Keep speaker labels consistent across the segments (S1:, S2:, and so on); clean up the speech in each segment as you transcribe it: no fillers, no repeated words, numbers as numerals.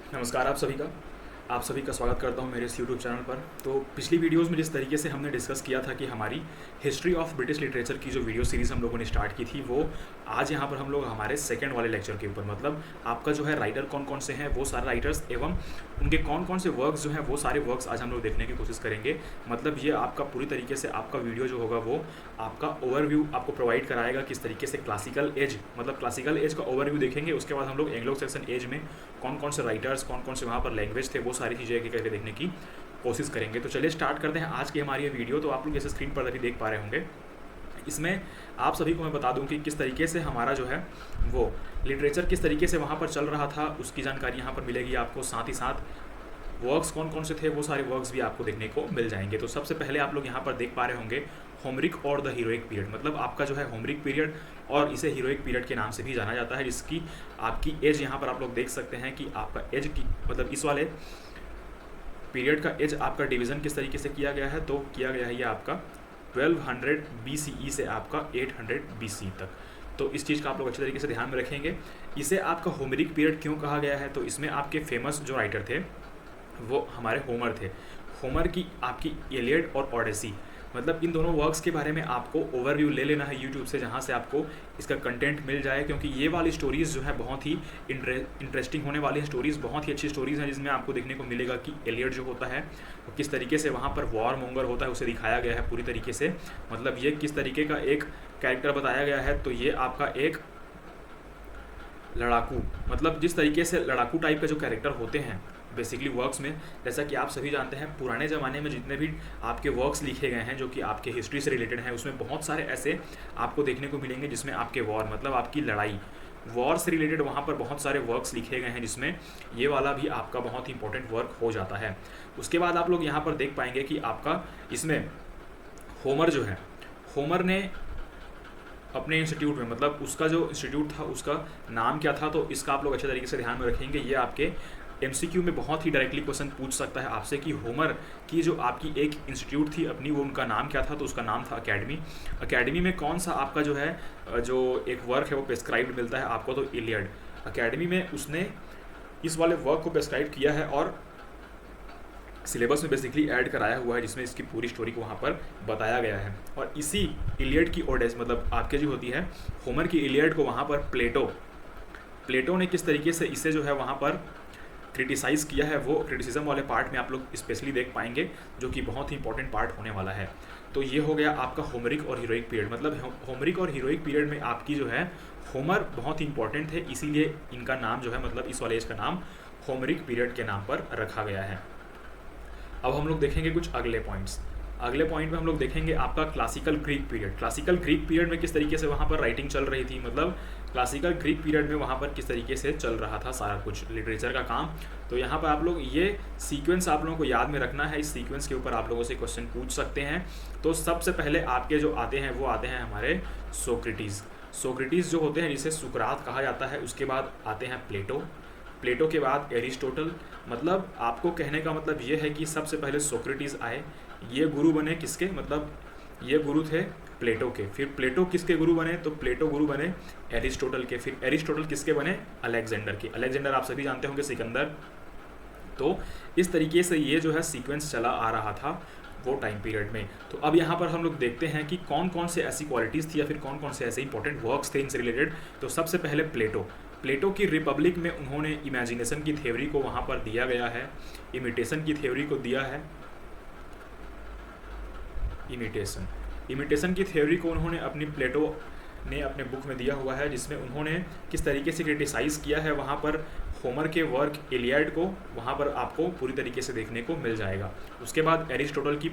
S1: नमस्कार आप सभी का स्वागत करता हूं मेरे इस यूट्यूब चैनल पर। तो पिछली वीडियोस में जिस तरीके से हमने डिस्कस किया था कि हमारी हिस्ट्री ऑफ ब्रिटिश लिटरेचर की जो वीडियो सीरीज़ हम लोगों ने स्टार्ट की थी, वो आज यहाँ पर हम लोग हमारे सेकंड वाले लेक्चर के ऊपर, मतलब आपका जो है राइटर कौन कौन से हैं, वो सारे राइटर्स एवं उनके कौन कौन से वर्क्स जो हैं वो सारे वर्क्स आज हम लोग देखने की कोशिश करेंगे। मतलब ये आपका पूरी तरीके से आपका वीडियो जो होगा वो आपका ओवरव्यू आपको प्रोवाइड कराएगा किस तरीके से क्लासिकल एज, मतलब क्लासिकल एज का ओवरव्यू देखेंगे। उसके बाद हम लोग एंग्लो सेक्शन एज में कौन कौन से राइटर्स, कौन कौन से वहाँ पर लैंग्वेज थे, वो सारी चीज़ें एक करके देखने की कोशिश करेंगे। तो चलिए स्टार्ट करते हैं आज की हमारी ये वीडियो। तो आप लोग जैसे स्क्रीन पर अभी देख पा रहे होंगे, इसमें आप सभी को मैं बता दूं कि किस तरीके से हमारा जो है वो लिटरेचर किस तरीके से वहाँ पर चल रहा था, उसकी जानकारी यहाँ पर मिलेगी आपको। साथ ही साथ वर्क्स कौन कौन से थे वो सारे वर्क्स भी आपको देखने को मिल जाएंगे। तो सबसे पहले आप लोग यहाँ पर देख पा रहे होंगे होमरिक और द हीरोइक पीरियड, मतलब आपका जो है होमरिक पीरियड और इसे हीरोइक पीरियड के नाम से भी जाना जाता है, जिसकी आपकी एज यहाँ पर आप लोग देख सकते हैं कि आपका एज की, मतलब इस वाले पीरियड का एज आपका डिवीज़न किस तरीके से किया गया है। तो किया गया है ये आपका 1200 BCE से आपका 800 BC तक। तो इस चीज़ का आप लोग अच्छे तरीके से ध्यान में रखेंगे। इसे आपका होमरिक पीरियड क्यों कहा गया है, तो इसमें आपके फेमस जो राइटर थे वो हमारे होमर थे। होमर की आपकी इलियड और ओडेसी, मतलब इन दोनों वर्क्स के बारे में आपको ओवरव्यू ले लेना है यूट्यूब से, जहाँ से आपको इसका कंटेंट मिल जाए, क्योंकि ये वाली स्टोरीज़ जो है बहुत ही इंटरेस्टिंग होने वाली हैं। स्टोरीज़ बहुत ही अच्छी स्टोरीज़ हैं, जिसमें आपको देखने को मिलेगा कि एलियड जो होता है वो किस तरीके से वहाँ पर वॉर मोंगर होता है, उसे दिखाया गया है पूरी तरीके से। मतलब ये किस तरीके का एक कैरेक्टर बताया गया है। तो ये आपका एक लड़ाकू, मतलब जिस तरीके से लड़ाकू टाइप के जो कैरेक्टर होते हैं बेसिकली वर्क्स में, जैसा कि आप सभी जानते हैं पुराने ज़माने में जितने भी आपके वर्क्स लिखे गए हैं जो कि आपके हिस्ट्री से रिलेटेड हैं, उसमें बहुत सारे ऐसे आपको देखने को मिलेंगे जिसमें आपके वॉर, मतलब आपकी लड़ाई, वॉर से रिलेटेड वहाँ पर बहुत सारे वर्क्स लिखे गए हैं, जिसमें ये वाला भी आपका बहुत ही इंपॉर्टेंट वर्क हो जाता है। उसके बाद आप लोग यहाँ पर देख पाएंगे कि आपका इसमें होमर जो है, होमर ने अपने इंस्टीट्यूट में, मतलब उसका जो इंस्टीट्यूट था उसका नाम क्या था, तो इसका आप लोग अच्छे तरीके से ध्यान में रखेंगे। ये आपके MCQ में बहुत ही डायरेक्टली क्वेश्चन पूछ सकता है आपसे कि होमर की जो आपकी एक इंस्टीट्यूट थी अपनी, वो उनका नाम क्या था, तो उसका नाम था अकेडमी। अकेडमी में कौन सा आपका जो है जो एक वर्क है वो प्रेस्क्राइब्ड मिलता है आपको, तो इलियड। अकेडमी में उसने इस वाले वर्क को प्रेस्क्राइब किया है और सिलेबस में बेसिकली ऐड कराया हुआ है, जिसमें इसकी पूरी स्टोरी को वहाँ पर बताया गया है। और इसी इलियड की ओडेस, मतलब आपके जो होती है होमर की इलियड को वहाँ पर प्लेटो ने किस तरीके से इसे जो है वहाँ पर क्रिटिसाइज़ किया है, वो क्रिटिसिज्म वाले पार्ट में आप लोग स्पेशली देख पाएंगे, जो कि बहुत ही इंपॉर्टेंट पार्ट होने वाला है। तो ये हो गया आपका होमरिक और हीरोइक पीरियड। मतलब होमरिक और हीरोइक पीरियड में आपकी जो है होमर बहुत ही इंपॉर्टेंट थे, इसीलिए इनका नाम जो है, मतलब इस वाले एज का नाम होमरिक पीरियड के नाम पर रखा गया है। अब हम लोग देखेंगे कुछ अगले पॉइंट्स। अगले पॉइंट में हम लोग देखेंगे आपका classical Greek period. Classical Greek period में किस तरीके से वहाँ पर राइटिंग चल रही थी, मतलब क्लासिकल ग्रीक पीरियड में वहाँ पर किस तरीके से चल रहा था सारा कुछ लिटरेचर का काम। तो यहाँ पर आप लोग ये सीक्वेंस आप लोगों को याद में रखना है। इस सीक्वेंस के ऊपर आप लोगों से क्वेश्चन पूछ सकते हैं। तो सबसे पहले आपके जो आते हैं वो आते हैं हमारे सोक्रेटिस जो होते हैं, जिसे सुकरात कहा जाता है। उसके बाद आते हैं प्लेटो के बाद एरिस्टोटल। मतलब आपको कहने का मतलब ये है कि सबसे पहले सोक्रेटिस आए, ये गुरु बने किसके, मतलब ये गुरु थे प्लेटो के। फिर प्लेटो किसके गुरु बने, तो प्लेटो गुरु बने एरिस्टोटल के। फिर एरिस्टोटल किसके बने, अलेक्जेंडर के। अलेक्जेंडर आप सभी जानते होंगे सिकंदर। तो इस तरीके से ये जो है सीक्वेंस चला आ रहा था वो टाइम पीरियड में। तो अब यहाँ पर हम लोग देखते हैं कि कौन कौन से ऐसी क्वालिटीज़ थी या फिर कौन कौन से ऐसे इंपॉर्टेंट वर्क्स थे इनसे रिलेटेड। तो सबसे पहले प्लेटो की रिपब्लिक में उन्होंने इमेजिनेशन की थ्योरी को वहाँ पर दिया गया है, इमिटेशन की थ्योरी को दिया है। इमिटेशन की थ्योरी को उन्होंने प्लेटो ने अपने बुक में दिया हुआ है, जिसमें उन्होंने किस तरीके से क्रिटिसाइज़ किया है वहाँ पर होमर के वर्क इलियड को, वहाँ पर आपको पूरी तरीके से देखने को मिल जाएगा। उसके बाद एरिस्टोटल की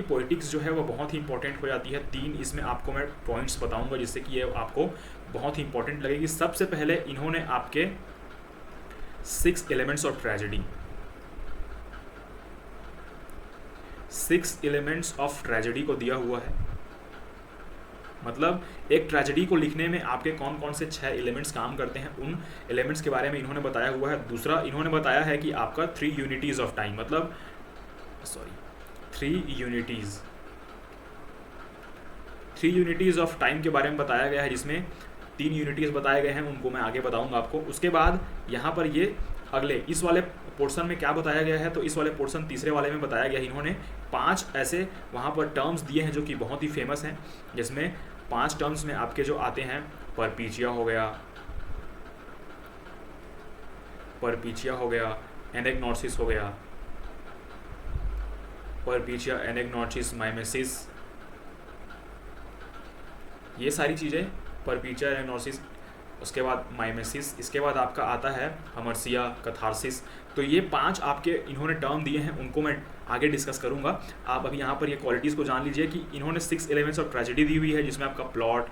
S1: पोएटिक्स जो है वो बहुत ही इंपॉर्टेंट हो जाती है। 3 इसमें आपको मैं पॉइंट्स बताऊंगा जिससे कि ये आपको बहुत ही इंपॉर्टेंट लगेगी। सबसे पहले इन्होंने आपके 6 elements of tragedy, 6 elements of tragedy को दिया हुआ है। मतलब एक ट्रेजेडी को लिखने में आपके कौन कौन से 6 एलिमेंट्स काम करते हैं, उन एलिमेंट्स के बारे में इन्होंने बताया हुआ है। दूसरा इन्होंने बताया है कि आपका 3 यूनिटीज़ ऑफ टाइम, मतलब 3 यूनिटीज़ ऑफ टाइम के बारे में बताया गया है, जिसमें 3 यूनिटीज़ बताए गए हैं, उनको मैं आगे बताऊंगा आपको। उसके बाद यहाँ पर ये अगले इस वाले पोर्शन में क्या बताया गया है, तो इस वाले पोर्शन तीसरे वाले में बताया गया है, इन्होंने 5 ऐसे वहाँ पर टर्म्स दिए हैं जो कि बहुत ही फेमस हैं, जिसमें 5 टर्म्स में आपके जो आते हैं परपीचिया हो गया, एनेग्नोसिस हो गया, परपीचिया, एनेग्नोसिस, माइमेसिस, ये सारी चीज़ें, परपीचिया, एनेग्नोसिस, उसके बाद माइमेसिस, इसके बाद आपका आता है हमर्सिया, कथारसिस। तो ये 5 आपके इन्होंने टर्म दिए हैं, उनको मैं आगे डिस्कस करूंगा। आप अभी यहाँ पर ये क्वालिटीज़ को जान लीजिए कि इन्होंने 6 एलिमेंट्स ऑफ ट्रेजेडी दी हुई है, जिसमें आपका plot,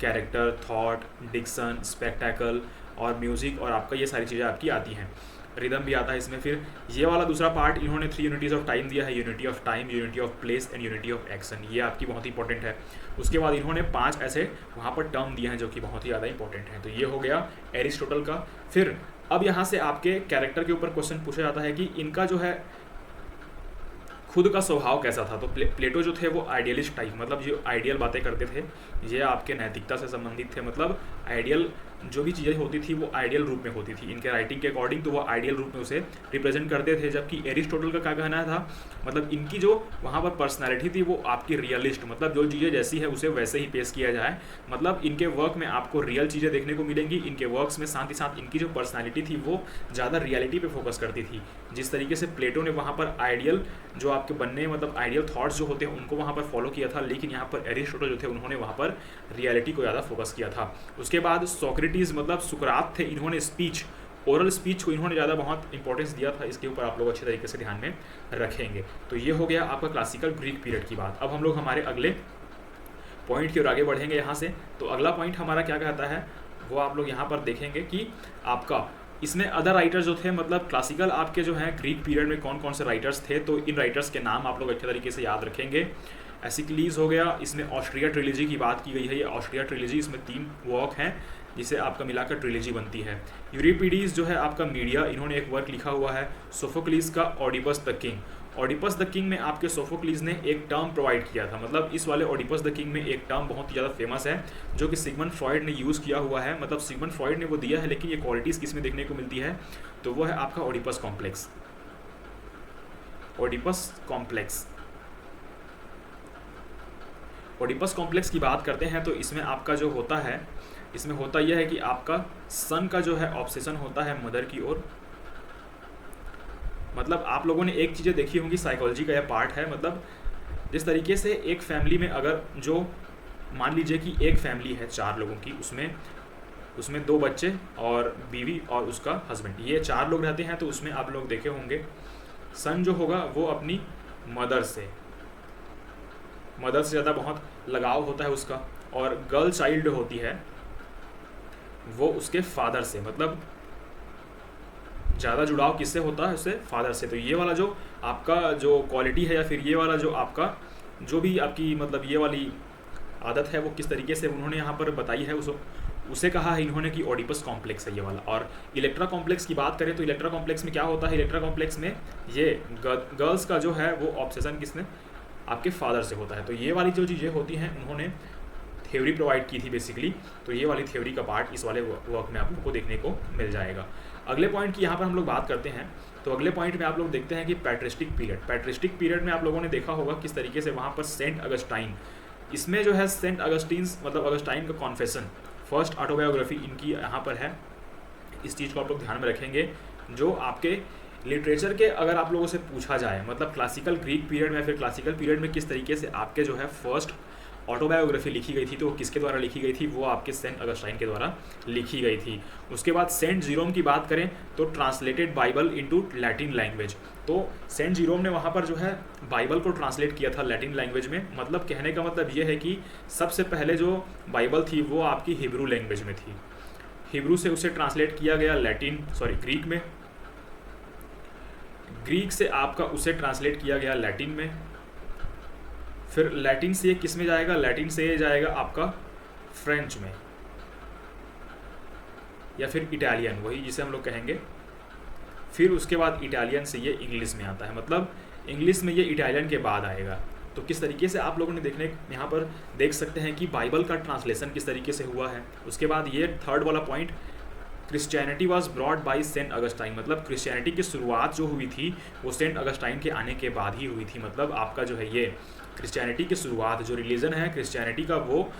S1: character, thought, diction, spectacle और म्यूज़िक और आपका ये सारी चीज़ें आपकी आती हैं। रिदम भी आता है इसमें। फिर ये वाला दूसरा पार्ट इन्होंने 3 यूनिटीज़ ऑफ टाइम दिया है, unity of time, unity of place and unity of action, ये आपकी बहुत इंपॉर्टेंट है। उसके बाद इन्होंने 5 ऐसे वहाँ पर टर्म दिए हैं जो कि बहुत ही ज़्यादा इंपॉर्टेंट हैं। तो ये हो गया एरिस्टोटल का। फिर अब यहाँ से आपके कैरेक्टर के ऊपर क्वेश्चन पूछा जाता है कि इनका जो है खुद का स्वभाव कैसा था। तो प्लेटो जो थे वो आइडियलिस्ट टाइप, मतलब जो आइडियल बातें करते थे, ये आपके नैतिकता से संबंधित थे, मतलब आइडियल जो भी चीज़ें होती थी वो आइडियल रूप में होती थी इनके राइटिंग के अकॉर्डिंग, तो वो आइडियल रूप में उसे रिप्रेजेंट करते थे। जबकि एरिस्टोटल का क्या कहना था, मतलब इनकी जो वहाँ पर पर्सनैलिटी थी वो आपकी रियलिस्ट, मतलब जो चीज़ें जैसी है उसे वैसे ही पेश किया जाए, मतलब इनके वर्क में आपको रियल चीज़ें देखने को मिलेंगी इनके वर्क्स में। साथ ही साथ इनकी जो पर्सनैलिटी थी वो ज़्यादा रियलिटी पे फोकस करती थी। जिस तरीके से प्लेटो ने वहाँ पर आइडियल जो आपके बनने, मतलब आइडियल थॉट्स जो होते हैं उनको वहाँ पर फॉलो किया था, लेकिन यहाँ पर एरिस्टोटल जो थे उन्होंने वहाँ पर रियलिटी को ज़्यादा फोकस किया था। उसके बाद सोक्रेटिस मतलब सुकरात थे, इन्होंने स्पीच, ओरल स्पीच को इन्होंने ज़्यादा बहुत इंपॉर्टेंस दिया था। इसके ऊपर आप लोग अच्छे तरीके से ध्यान में रखेंगे। तो ये हो गया आपका क्लासिकल ग्रीक पीरियड की बात। अब हम लोग हमारे अगले पॉइंट की ओर आगे बढ़ेंगे यहाँ से। तो अगला पॉइंट हमारा क्या कहता है वो आप लोग यहाँ पर देखेंगे कि आपका इसमें अदर राइटर्स जो थे, मतलब क्लासिकल आपके जो हैं ग्रीक पीरियड में कौन कौन से राइटर्स थे, तो इन राइटर्स के नाम आप लोग अच्छे तरीके से याद रखेंगे। एसिक्लीज हो गया, इसमें ऑस्ट्रिया ट्रिलॉजी की बात की गई है, ये ऑस्ट्रिया ट्रिलॉजी, इसमें 3 वर्क हैं जिसे आपका मिलाकर ट्रिलॉजी बनती है। यूरिपिडीज जो है आपका मीडिया, इन्होंने एक वर्क लिखा हुआ है। सोफोक्लीज का Oedipus the king, Oedipus the king में आपके सोफोक्लीज ने एक टर्म प्रोवाइड किया था, मतलब इस वाले ऑडिपस द किंग में एक टर्म बहुत ही ज़्यादा फेमस है जो कि सिगमंड फ्रॉइड ने यूज़ किया हुआ है, मतलब सिगमंड फ्रॉइड ने वो दिया है, लेकिन ये क्वालिटीज़ किस में देखने को मिलती है, तो वो है आपका Oedipus complex. Oedipus complex, Oedipus complex की बात करते हैं तो इसमें आपका जो होता है, इसमें होता यह है कि आपका सन का जो है ऑब्सेशन होता है मदर की ओर। मतलब आप लोगों ने एक चीज़ें देखी होंगी, साइकोलॉजी का यह पार्ट है, मतलब जिस तरीके से एक फैमिली में अगर जो मान लीजिए कि एक फैमिली है 4 लोगों की, उसमें 2 बच्चे और बीवी और उसका हस्बैंड, ये 4 लोग रहते हैं। तो उसमें आप लोग देखे होंगे सन जो होगा वो अपनी मदर से ज़्यादा बहुत लगाव होता है उसका, और गर्ल चाइल्ड होती है वो उसके फादर से, मतलब ज़्यादा जुड़ाव किससे होता है, उससे फादर से। तो ये वाला जो आपका जो क्वालिटी है या फिर ये वाला जो आपका जो भी आपकी मतलब ये वाली आदत है वो किस तरीके से उन्होंने यहाँ पर बताई है, उसे कहा है इन्होंने कि ऑडिपस कॉम्प्लेक्स है ये वाला। और इलेक्ट्रा कॉम्प्लेक्स की बात करें तो इलेक्ट्रा कॉम्प्लेक्स में क्या होता है, इलेक्ट्रा कॉम्प्लेक्स में ये गर्ल्स का जो है वो ऑब्सेशन किसने, आपके फादर से होता है। तो ये वाली जो चीज़ें होती हैं उन्होंने थ्योरी प्रोवाइड की थी बेसिकली, तो ये वाली थ्योरी का पार्ट इस वाले वर्क में आप लोग को देखने को मिल जाएगा। अगले पॉइंट की यहाँ पर हम लोग बात करते हैं। तो अगले पॉइंट में आप लोग देखते हैं कि पैट्रिस्टिक पीरियड में आप लोगों ने देखा होगा किस तरीके से वहाँ पर सेंट अगस्टाइन, इसमें जो है सेंट अगस्टीन्स मतलब अगस्टाइन का कॉन्फेशन, फर्स्ट ऑटोबायोग्राफी इनकी यहाँ पर है। इस चीज़ को आप लोग ध्यान में रखेंगे। जो आपके लिटरेचर के अगर आप लोगों से पूछा जाए, मतलब क्लासिकल ग्रीक पीरियड में फिर क्लासिकल पीरियड में किस तरीके से आपके जो है फर्स्ट ऑटोबायोग्राफी लिखी गई थी, तो वो किसके द्वारा लिखी गई थी, वो आपके सेंट अगस्टाइन के द्वारा लिखी गई थी। उसके बाद सेंट जीरोम की बात करें तो translated Bible into Latin language, तो सेंट जीरोम ने वहाँ पर जो है बाइबल को ट्रांसलेट किया था लैटिन लैंग्वेज में। मतलब कहने का मतलब ये है कि सबसे पहले जो बाइबल थी वो आपकी हिब्रू लैंग्वेज में थी, हिब्रू से उसे ट्रांसलेट किया गया ग्रीक में, ग्रीक से आपका उसे ट्रांसलेट किया गया लैटिन में, फिर लैटिन से ये किस में जाएगा, लैटिन से ये जाएगा आपका फ्रेंच में या फिर इटालियन, वही जिसे हम लोग कहेंगे। फिर उसके बाद इटालियन से ये इंग्लिश में आता है, मतलब इंग्लिश में ये इटालियन के बाद आएगा। तो किस तरीके से आप लोगों ने देखने यहाँ पर देख सकते हैं कि बाइबल का ट्रांसलेशन किस तरीके से हुआ है। उसके बाद ये थर्ड वाला point, Christianity was brought by Saint Augustine, मतलब क्रिश्चियनिटी की शुरुआत जो हुई थी वो सेंट अगस्टाइन के आने के बाद ही हुई थी। मतलब आपका जो है ये क्रिश्चियनिटी की शुरुआत, जो रिलीजन है क्रिश्चियनिटी का, वो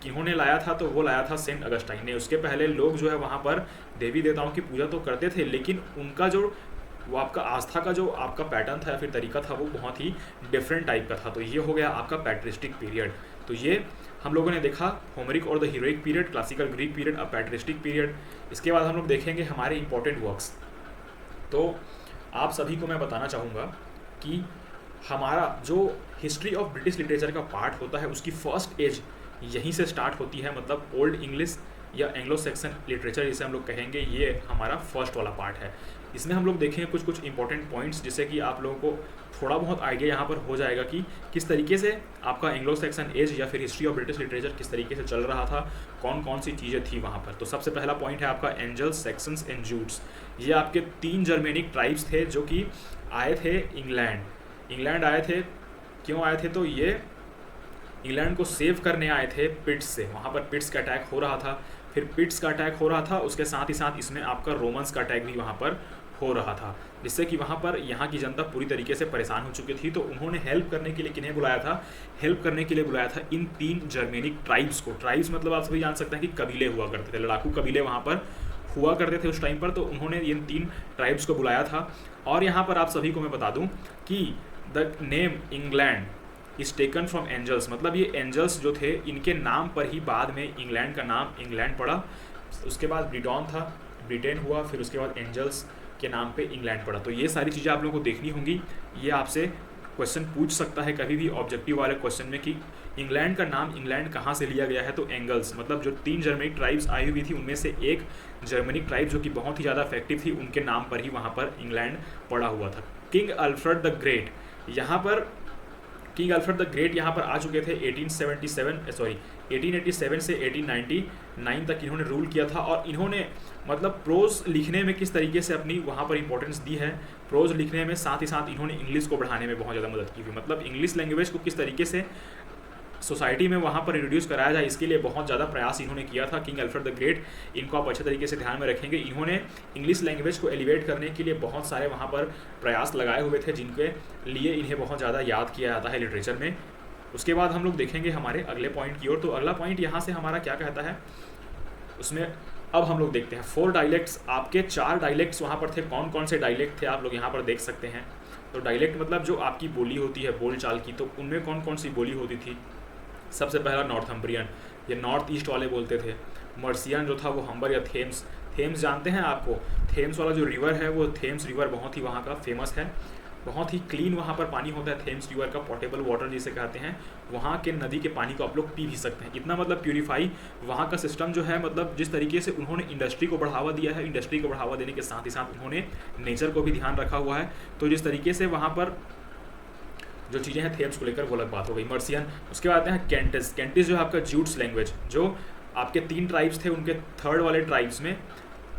S1: किन्होंने लाया था, तो वो लाया था सेंट अगस्टाइन ने। उसके पहले लोग जो है वहाँ पर देवी देवताओं की पूजा तो करते थे, लेकिन उनका जो वो आपका आस्था का जो आपका पैटर्न था या फिर तरीका था वो बहुत ही डिफरेंट टाइप का था। तो ये हो गया आपका पैट्रिस्टिक पीरियड। तो ये हम लोगों ने देखा होमरिक और the heroic period, classical Greek period, अब पैट्रिस्टिक पीरियड। इसके बाद हम लोग देखेंगे हमारे इंपॉर्टेंट वर्क्स। तो आप सभी को मैं बताना चाहूँगा कि हमारा जो हिस्ट्री ऑफ ब्रिटिश लिटरेचर का पार्ट होता है उसकी फर्स्ट एज यहीं से स्टार्ट होती है, मतलब ओल्ड इंग्लिश या एंग्लो सेक्सन लिटरेचर जिसे हम लोग कहेंगे, ये हमारा फर्स्ट वाला पार्ट है। इसमें हम लोग देखेंगे कुछ कुछ इंपॉर्टेंट पॉइंट्स जिससे कि आप लोगों को थोड़ा बहुत आइडिया यहाँ पर हो जाएगा कि किस तरीके से आपका एंग्लो सेक्सन एज या फिर हिस्ट्री ऑफ ब्रिटिश लिटरेचर किस तरीके से चल रहा था, कौन कौन सी चीज़ें थी वहाँ पर। तो सबसे पहला पॉइंट है आपका एंजल्स, सेक्सन्स एंड जूट्स। ये आपके 3 जर्मेनिक ट्राइब्स थे जो कि आए थे इंग्लैंड आए थे। क्यों आए थे? तो ये इंग्लैंड को सेव करने आए थे पिट्स से। वहाँ पर पिट्स का अटैक हो रहा था, फिर पिट्स का अटैक हो रहा था, उसके साथ ही साथ इसमें आपका रोमन्स का अटैक भी वहाँ पर हो रहा था, जिससे कि वहाँ पर यहाँ की जनता पूरी तरीके से परेशान हो चुकी थी। तो उन्होंने हेल्प करने के लिए किन्हें बुलाया था? हेल्प करने के लिए बुलाया था इन 3 जर्मेनिक ट्राइब्स को। ट्राइब्स मतलब आप सभी जान सकते हैं कि कबीले हुआ करते थे, लड़ाकू कबीले वहाँ पर हुआ करते थे उस टाइम पर। तो उन्होंने इन 3 ट्राइब्स को बुलाया था। और यहाँ पर आप सभी को मैं बता दूँ कि the name England is taken from Angles, मतलब ये एंजल्स जो थे इनके नाम पर ही बाद में इंग्लैंड का नाम इंग्लैंड पड़ा। उसके बाद ब्रिटॉन था, ब्रिटेन हुआ, फिर उसके बाद एंजल्स के नाम पे इंग्लैंड पड़ा। तो ये सारी चीज़ें आप लोगों को देखनी होंगी। ये आपसे क्वेश्चन पूछ सकता है कभी भी ऑब्जेक्टिव वाले क्वेश्चन में कि इंग्लैंड का नाम इंग्लैंड कहाँ से लिया गया है। तो एंगल्स मतलब जो 3 जर्मनिक ट्राइब्स आई हुई थी उनमें से एक जर्मनिक ट्राइब जो कि बहुत ही ज़्यादा इफेक्टिव थी, उनके नाम पर ही वहाँ पर इंग्लैंड पड़ा हुआ था। किंग अल्फ्रेड द ग्रेट, यहाँ पर किंग अल्फ्रेड द ग्रेट यहाँ पर आ चुके थे 1887 से 1899 तक इन्होंने रूल किया था। और इन्होंने मतलब प्रोज लिखने में किस तरीके से अपनी वहाँ पर इंपॉर्टेंस दी है, प्रोज लिखने में, साथ ही साथ इन्होंने इंग्लिश को बढ़ाने में बहुत ज़्यादा मदद की थी। मतलब इंग्लिश लैंग्वेज को किस तरीके से सोसाइटी में वहाँ पर इंट्रोड्यूस कराया जाए, इसके लिए बहुत ज़्यादा प्रयास इन्होंने किया था। किंग अल्फ्रेड द ग्रेट, इनको आप अच्छे तरीके से ध्यान में रखेंगे। इन्होंने इंग्लिश लैंग्वेज को एलिवेट करने के लिए बहुत सारे वहाँ पर प्रयास लगाए हुए थे, जिनके लिए इन्हें बहुत ज़्यादा याद किया जाता है लिटरेचर में। उसके बाद हम लोग देखेंगे हमारे अगले पॉइंट की ओर। तो अगला पॉइंट यहाँ से हमारा क्या कहता है, उसमें अब हम लोग देखते हैं 4 डायलेक्ट्स। आपके 4 डायलेक्ट्स वहाँ पर थे। कौन कौन से डायलेक्ट थे आप लोग यहाँ पर देख सकते हैं। तो डायलेक्ट मतलब जो आपकी बोली होती है बोल चाल की, तो उनमें कौन कौन सी बोली होती थी। सबसे पहला नॉर्थम्बरियन, ये नॉर्थ ईस्ट वाले बोलते थे। मर्सियन जो था वो हम्बर या थेम्स, थेम्स जानते हैं आपको, थेम्स वाला जो रिवर है वो थेम्स रिवर बहुत ही वहाँ का फेमस है। बहुत ही क्लीन वहाँ पर पानी होता है थेम्स रिवर का, पोर्टेबल वाटर जिसे कहते हैं। वहाँ के नदी के पानी को आप लोग पी भी सकते हैं, इतना मतलब प्यूरीफाई वहाँ का सिस्टम जो है। मतलब जिस तरीके से उन्होंने इंडस्ट्री को बढ़ावा दिया है, इंडस्ट्री को बढ़ावा देने के साथ ही साथ उन्होंने नेचर को भी ध्यान रखा हुआ है। तो जिस तरीके से वहाँ पर जो चीज़ें हैं थेम्स को लेकर, वो अलग बात हो गई। मर्सियन। उसके बाद आते हैं कैंटिस। कैंटिस जो है आपका जूट्स लैंग्वेज, जो आपके 3 ट्राइब्स थे, उनके थर्ड वाले ट्राइब्स में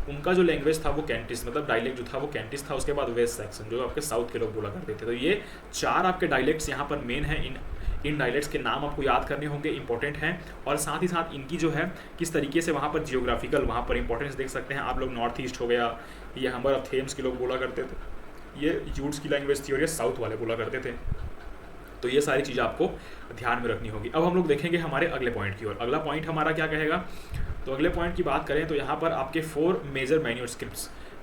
S1: उनका जो लैंग्वेज था वो कैंटिस, मतलब डायलेक्ट जो था वो कैंटिस था। उसके बाद वेस्ट सेक्शन जो आपके साउथ के लोग बोला करते थे। तो ये 4 आपके डायलेक्ट्स यहाँ पर मेन है। इन डायलेक्ट्स के नाम आपको याद करने होंगे, इंपॉर्टेंट हैं। और साथ ही साथ इनकी जो है किस तरीके से वहाँ पर जियोग्राफिकल वहाँ पर इंपॉर्टेंस देख सकते हैं आप लोग। नॉर्थ ईस्ट हो गया, ये हम्बर ऑफ थेम्स के लोग बोला करते थे, ये जूट्स की लैंग्वेज थी, और ये साउथ वाले बोला करते थे। तो ये सारी चीज़ें आपको ध्यान में रखनी होगी। अब हम लोग देखेंगे हमारे अगले पॉइंट की ओर। अगला पॉइंट हमारा क्या कहेगा, तो अगले पॉइंट की बात करें तो यहाँ पर आपके 4 मेजर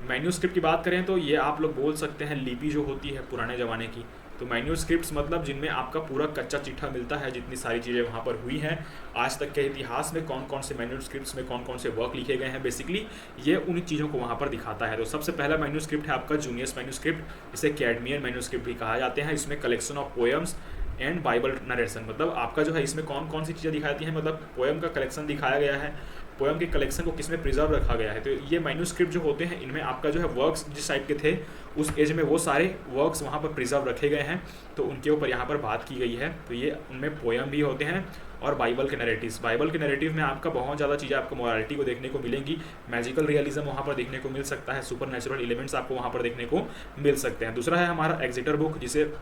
S1: मैन्यूस्क्रिप्ट की बात करें तो ये आप लोग बोल सकते हैं लिपि जो होती है पुराने ज़माने की। तो मैन्यूस्क्रिप्ट्स मतलब जिनमें आपका पूरा कच्चा चिट्ठा मिलता है, जितनी सारी चीज़ें वहाँ पर हुई हैं आज तक के इतिहास में, कौन कौन से मैन्यूस्क्रिप्ट्स में कौन कौन से वर्क लिखे गए हैं, बेसिकली ये उन चीज़ों को वहाँ पर दिखाता है। तो सबसे पहला मैन्यूस्क्रिप्ट है आपका जूनियस मैन्यूस्क्रिप्ट, इसे कैडमियन मैन्यूस्क्रिप्ट भी कहा जाते हैं। इसमें collection of poems and Bible narration, मतलब आपका जो है इसमें कौन कौन सी चीज़ें दिखाती हैं, मतलब पोएम का कलेक्शन दिखाया गया है, पोएम के कलेक्शन को किसमें प्रिजर्व रखा गया है। तो ये मैन्यूस्क्रिप्ट जो होते हैं इनमें आपका जो है वर्क्स जिस टाइप के थे उस एज में वो सारे वर्क्स वहाँ पर प्रिजर्व रखे गए हैं, तो उनके ऊपर यहाँ पर बात की गई है। तो ये उनमें पोएम भी होते हैं और बाइबल के नैरेटिव्स। बाइबल के नैरेटिव में आपका बहुत ज़्यादा चीज़ें आपको मोरालिटी को देखने को मिलेंगी, मैजिकल रियलिज्म वहाँ पर देखने को मिल सकता है, सुपर नेचुरल एलिमेंट्स आपको वहाँ पर देखने को मिल सकते हैं। दूसरा है हमारा एग्जिटर बुक, जिसे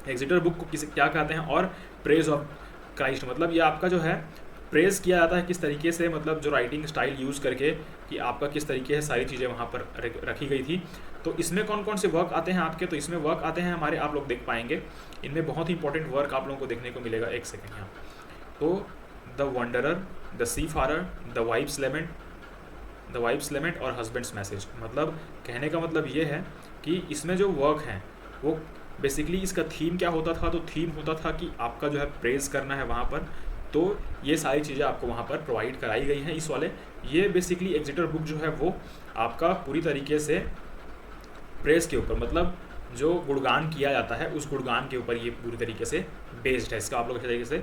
S1: एग्जिटर बुक को किसे क्या कहते हैं, और प्रेज ऑफ क्राइस्ट, मतलब ये आपका जो है प्रेज़ किया जाता है किस तरीके से, मतलब जो राइटिंग स्टाइल यूज़ करके कि आपका किस तरीके से सारी चीज़ें वहाँ पर रखी गई थी। तो इसमें कौन कौन से वर्क आते हैं आपके, तो इसमें वर्क आते हैं हमारे, आप लोग देख पाएंगे इनमें बहुत ही इंपॉर्टेंट वर्क आप लोगों को देखने को मिलेगा। एक सेकेंड यहाँ, तो the wanderer, the seafarer, the wife's lament और हस्बैंड्स मैसेज। मतलब कहने का मतलब ये है कि इसमें जो वर्क हैं वो बेसिकली इसका थीम क्या होता था, तो थीम होता था कि आपका जो है प्रेज़ करना है वहाँ पर, तो ये सारी चीज़ें आपको वहाँ पर प्रोवाइड कराई गई हैं इस वाले। ये बेसिकली एग्जिटर बुक जो है वो आपका पूरी तरीके से प्रेस के ऊपर, मतलब जो गुणगान किया जाता है उस गुणगान के ऊपर ये पूरी तरीके से बेस्ड है। इसका आप लोग अच्छे तरीके से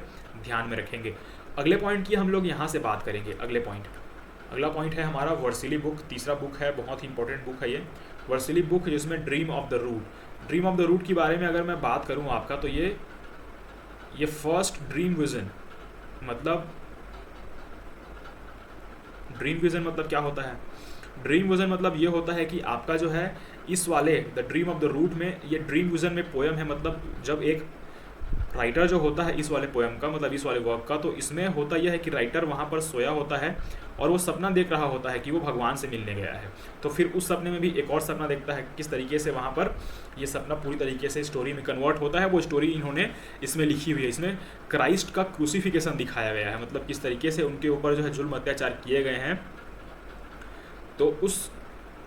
S1: ध्यान में रखेंगे। अगले पॉइंट की हम लोग यहाँ से बात करेंगे। अगला पॉइंट है हमारा वर्सिली बुक। तीसरा बुक है, बहुत ही इंपॉर्टेंट बुक है ये वर्सिली बुक, जिसमें ड्रीम ऑफ द रूट के बारे में अगर मैं बात करूँ आपका, तो ये फर्स्ट ड्रीम विज़न, मतलब ड्रीम विज़न मतलब क्या होता है, ड्रीम विज़न मतलब ये होता है कि आपका जो है इस वाले the dream of the rood में, ये ड्रीम विज़न में पोएम है, मतलब जब एक राइटर जो होता है इस वाले पोएम का, मतलब इस वाले वर्क का, तो इसमें होता यह है कि राइटर वहाँ पर सोया होता है और वो सपना देख रहा होता है कि वो भगवान से मिलने गया है। तो फिर उस सपने में भी एक और सपना देखता है, किस तरीके से वहाँ पर ये सपना पूरी तरीके से स्टोरी में कन्वर्ट होता है। वो स्टोरी इन्होंने इसमें लिखी हुई है। इसमें क्राइस्ट का क्रूसिफिकेशन दिखाया गया है, मतलब किस तरीके से उनके ऊपर जो है जुल्म अत्याचार किए गए हैं। तो उस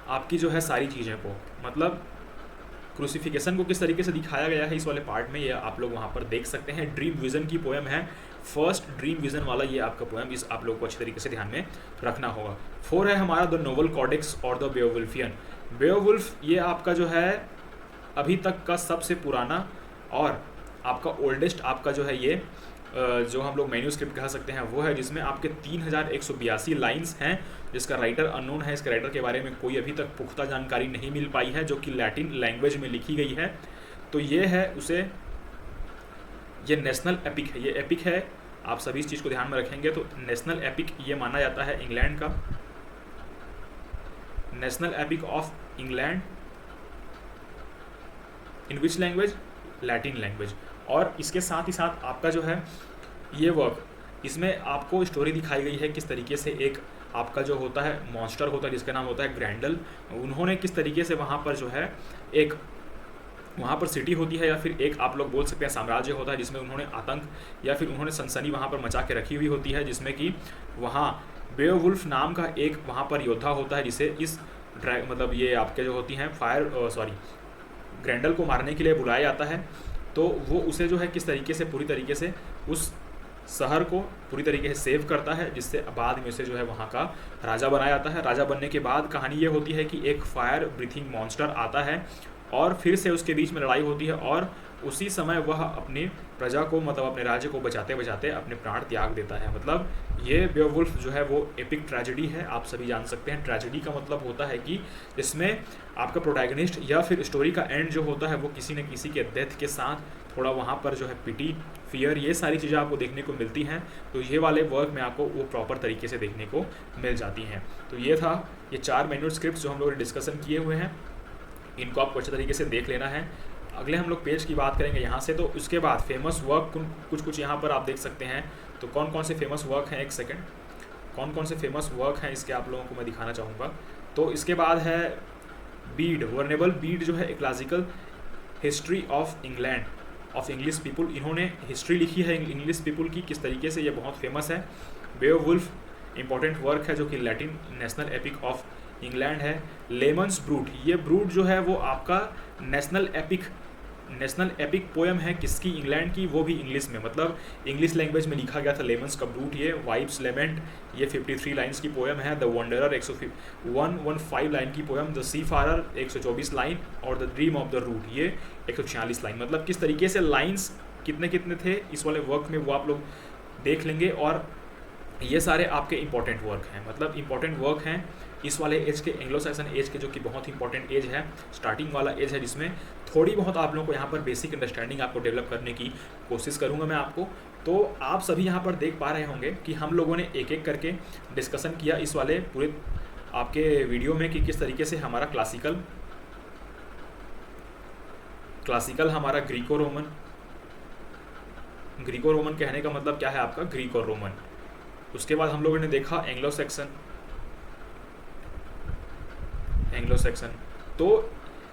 S1: आपकी जो है सारी चीज़ें को, मतलब क्रूसिफिकेशन को किस तरीके से दिखाया गया है इस वाले पार्ट में, ये आप लोग वहाँ पर देख सकते हैं। ड्रीम विज़न की पोएम है, फर्स्ट ड्रीम विज़न वाला ये आपका पोएम, इस आप लोग को अच्छी तरीके से ध्यान में रखना होगा। 4 है हमारा द नोवेल कॉडेक्स और द बेओवुल्फियन। बेओवुल्फ ये आपका जो है अभी तक का सबसे पुराना और आपका ओल्डेस्ट आपका जो है ये जो हम लोग मैन्यूस्क्रिप्ट कह सकते हैं वो है, जिसमें आपके 3182 लाइन्स हैं, जिसका राइटर अननोन है। इसके राइटर के बारे में कोई अभी तक पुख्ता जानकारी नहीं मिल पाई है, जो कि लैटिन लैंग्वेज में लिखी गई है। तो ये है उसे, ये नेशनल एपिक है, ये एपिक है, आप सभी इस चीज़ को ध्यान में रखेंगे। तो नेशनल एपिक ये माना जाता है इंग्लैंड का, national epic of England. In which language? Latin language. और इसके साथ ही साथ आपका जो है ये वर्क, इसमें आपको स्टोरी दिखाई गई है किस तरीके से एक आपका जो होता है मॉन्स्टर होता है जिसका नाम होता है ग्रैंडल, उन्होंने किस तरीके से वहाँ पर जो है एक वहाँ पर सिटी होती है या फिर एक आप लोग बोल सकते हैं साम्राज्य होता है, जिसमें उन्होंने आतंक या फिर उन्होंने सनसनी वहाँ पर मचा के रखी हुई होती है, जिसमें कि वहाँ बेओवुल्फ नाम का एक वहाँ पर योद्धा होता है, जिसे इस मतलब ये आपके जो होती हैं ग्रैंडल को मारने के लिए बुलाया जाता है। तो वो उसे जो है किस तरीके से पूरी तरीके से उस शहर को पूरी तरीके से सेव करता है, जिससे बाद में उसे जो है वहाँ का राजा बनाया जाता है। राजा बनने के बाद कहानी ये होती है कि एक फायर ब्रीथिंग मॉन्स्टर आता है और फिर से उसके बीच में लड़ाई होती है, और उसी समय वह अपनी प्रजा को, मतलब अपने राज्य को बचाते बचाते अपने प्राण त्याग देता है। मतलब ये बेओवुल्फ जो है वो एपिक ट्रेजेडी है, आप सभी जान सकते हैं। ट्रेजेडी का मतलब होता है कि इसमें आपका प्रोटैगनिस्ट या फिर स्टोरी का एंड जो होता है वो किसी न किसी के डेथ के साथ थोड़ा वहाँ पर जो है पिटी, फियर, ये सारी चीज़ें आपको देखने को मिलती हैं। तो ये वाले वर्क में आपको वो प्रॉपर तरीके से देखने को मिल जाती हैं। तो ये था ये 4 मैन्यूस्क्रिप्ट्स जो हम लोग ने डिस्कशन किए हुए हैं, इनको आपको अच्छे तरीके से देख लेना है। अगले हम लोग पेज की बात करेंगे यहाँ से। तो उसके बाद फेमस वर्क कुछ यहाँ पर आप देख सकते हैं। तो कौन कौन से फेमस वर्क हैं, एक सेकेंड, कौन कौन से फेमस वर्क हैं इसके आप लोगों को मैं दिखाना चाहूँगा। तो इसके बाद है बीड, वर्नेबल बीड जो है ए classical history of England of English people. इन्होंने हिस्ट्री लिखी है इंग्लिश पीपुल की, किस तरीके से ये बहुत फेमस है। बेओवुल्फ इंपॉर्टेंट वर्क है जो कि Latin national epic of England है। लेमन्स ब्रूट, ये ब्रूट जो है वो आपका नेशनल एपिक पोएम है, किसकी? इंग्लैंड की, वो भी इंग्लिश में, मतलब इंग्लिश लैंग्वेज में लिखा गया था लेमन्स का ब्रूट। ये वाइफ्स लेमेंट ये 53 लाइन्स की पोएम है। द वंडरर 115 लाइन की poem. The seafarer 124 line, और the dream of the rood ये 146 लाइन। मतलब किस तरीके से लाइन्स कितने कितने थे इस वाले वर्क में वो आप लोग देख लेंगे। और ये सारे आपके इंपॉर्टेंट वर्क हैं, मतलब इंपॉर्टेंट वर्क हैं इस वाले एज के, एंग्लो सैक्सन एज के, जो कि बहुत इंपॉर्टेंट एज है, स्टार्टिंग वाला एज है, जिसमें थोड़ी बहुत आप लोगों को यहाँ पर बेसिक अंडरस्टैंडिंग आपको डेवलप करने की कोशिश करूँगा मैं आपको। तो आप सभी यहाँ पर देख पा रहे होंगे कि हम लोगों ने एक एक करके डिस्कशन किया इस वाले पूरे आपके वीडियो में कि किस तरीके से हमारा क्लासिकल हमारा ग्रीको रोमन ग्रीको रोमन कहने का मतलब क्या है आपका, ग्रीक और रोमन। उसके बाद हम लोगों ने देखा एंग्लो सेक्सन। तो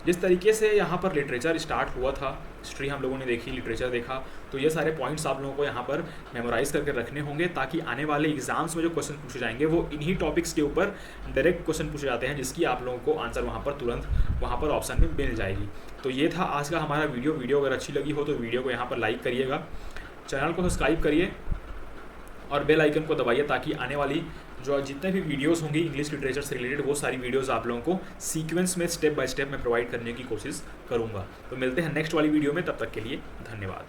S1: जिस तरीके से यहाँ पर लिटरेचर स्टार्ट हुआ था, हिस्ट्री हम लोगों ने देखी, लिटरेचर देखा, तो ये सारे पॉइंट्स आप लोगों को यहाँ पर मेमोराइज करके रखने होंगे, ताकि आने वाले एग्जाम्स में जो क्वेश्चन पूछे जाएंगे वो इन्हीं टॉपिक्स के ऊपर डायरेक्ट क्वेश्चन पूछे जाते हैं, जिसकी आप लोगों को आंसर वहाँ पर तुरंत वहाँ पर ऑप्शन में मिल जाएगी। तो ये था आज का हमारा वीडियो अगर अच्छी लगी हो तो वीडियो को यहाँ पर लाइक करिएगा, चैनल को सब्सक्राइब करिए और बेल आइकन को दबाइए, ताकि आने वाली जो जितने भी वीडियोस होंगी इंग्लिश लिटरेचर से रिलेटेड, वो सारी वीडियोस आप लोगों को सीक्वेंस में स्टेप बाय स्टेप में प्रोवाइड करने की कोशिश करूँगा। तो मिलते हैं नेक्स्ट वाली वीडियो में, तब तक के लिए धन्यवाद।